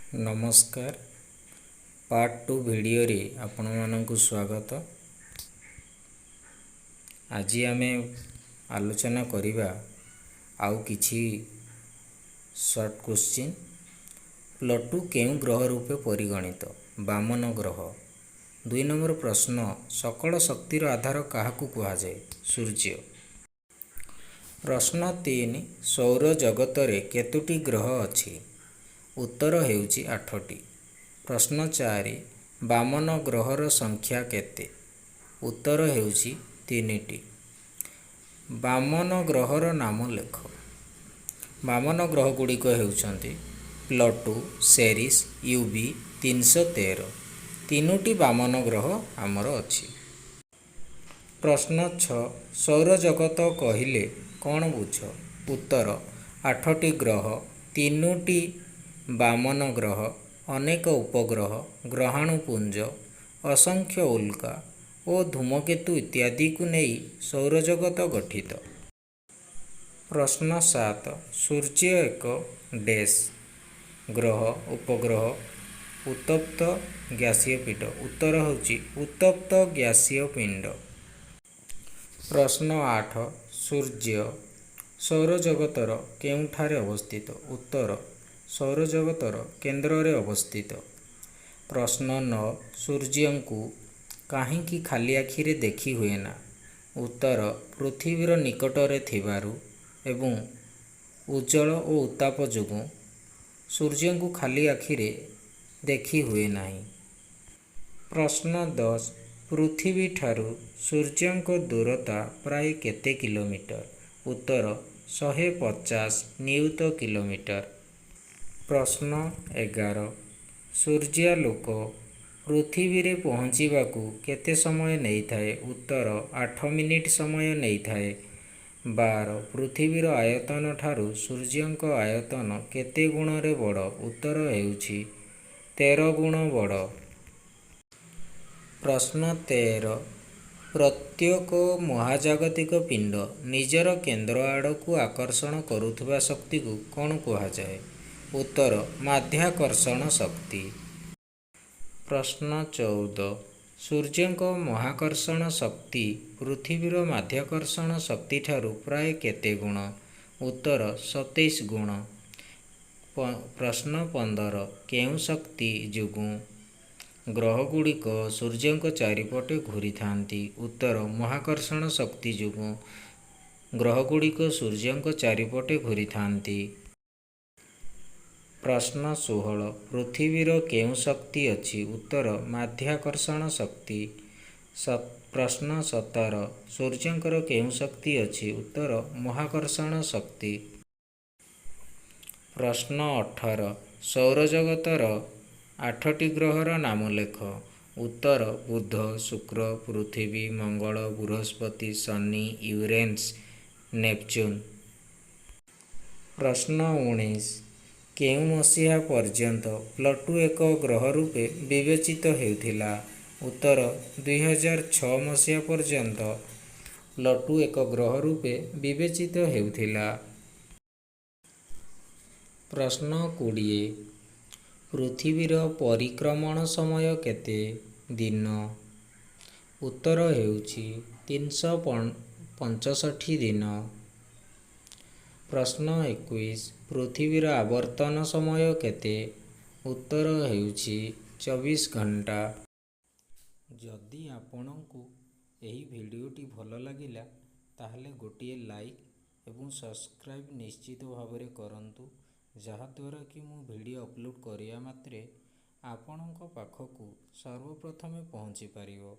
नमस्कार। Part 2 video रे आपण मानकु स्वागत। आज आमे आलोचना करिबा आउ किछि शॉर्ट क्वेश्चन। प्लूटो केउ ग्रह रूपे परिगणित? वामन ग्रह। 2 नंबर प्रश्न, सकल शक्तिर आधार काहाकु कुहा जाय? सूर्य। प्रश्न 3, सौर जगत रे केतोटी ग्रह अछि? उत्तर हेउची 8टी। प्रश्न 4, वामन ग्रहर संख्या केते? उत्तर हेउची 3टी। वामन ग्रहर नाम लेख। वामन ग्रह गुड़िक हेउचंती प्लूटो, सेरिस, यूवी 313। 3टी वामन ग्रह आमर अछि। प्रश्न 6, सौर जगत कहिले कौन बुझ? उत्तर 8टी ग्रह, 3टी वामन ग्रह, अनेक उपग्रह, ग्रहाणुपुंज, असंख्य उल्का और धूमकेतु इत्यादि को नहीं सौरजगत गठित। प्रश्न 7, सूर्य एक डैश ग्रह, उपग्रह, उत्तप्त गैसीय पिंड? उत्तर होची उत्तप्त गैसीय पिंड। प्रश्न 8, सूर्य सौरजगतर केउठारे अवस्थित? उत्तर सौरजगतर केंद्र रे अवस्थित। प्रश्न 9, सूर्य को काहींकी खाली आखि रे देखी हुए ना? उत्तर पृथ्वीर निकट रे थिबारु एवं उज्जवल और उत्ताप जोगु सूर्य को खाली आखि रे देखी हुए नाही। प्रश्न 10, पृथ्वी ठारू सूर्य को दूरता प्राय केते किलोमीटर? उत्तर 150 नियुत किलोमीटर। प्रश्न 11, सूर्यालोक पृथ्वी रे पहुँचीबाकू केते समय नहीं थाए? उत्तर 8 मिनिट समय नहीं थाए। 12, पृथ्वीर आयतन ठारू सूर्यंक आयतन केते गुण रे बड़? उत्तर हेउची 13 गुण बड़। प्रश्न 13, प्रत्येक महाजागतिक पिंड निजर केंद्र आड़कू आकर्षण करुथुबा शक्ति को कौन कुहा जाए? उत्तर माध्याकर्षण शक्ति। प्रश्न 14, सूर्यंक महाकर्षण शक्ति पृथ्वीर माध्याकर्षण शक्ति ठारू प्राय केते गुण? उत्तर 27 गुण। प्रश्न 15, केउ शक्ति जोगु ग्रह गुड़िक सूर्यंक चारिपटे घूरी थांती? उत्तर महाकर्षण शक्ति जोगु ग्रह गुड़िक सूर्यंक चारिपटे घूरी थांती। प्रश्न 16, पृथ्वीर केउ शक्ति अछि? उत्तर माध्याकर्षण शक्ति। प्रश्न 17, सूर्यंकर केउ शक्ति अछि? उत्तर महाकर्षण शक्ति। प्रश्न 18, सौरजगतर 8टी ग्रहर नाम लेख। उत्तर बुध, शुक्र, पृथ्वी, मंगल, बृहस्पति, शनि, यूरेनस, नेपच्यून। प्रश्न 19, केउ मसीहा पर्यंत प्लूटो एक ग्रह रूपे विवेचित हेउथिला? उत्तर 2006 मसीहा पर्यंत प्लूटो एक ग्रह रूपे विवेचित हेउथिला। प्रश्न 20, पृथ्वीर परिक्रमण समय केते दिन? उत्तर हेउची 365 दिन। प्रश्न 21, पृथ्वीर आवर्तन समय केते? उत्तर हेउची 24 घंटा। जदि आपनकु एही भिडियोटी भल लागिला ताहले गोटिए लाइक एवं सब्सक्राइब निश्चित भावरे करंतु, जहा द्वारा कि मु वीडियो अपलोड करिया मात्रे आपनक पाखकु सर्वप्रथमे पहुँची पारिबो।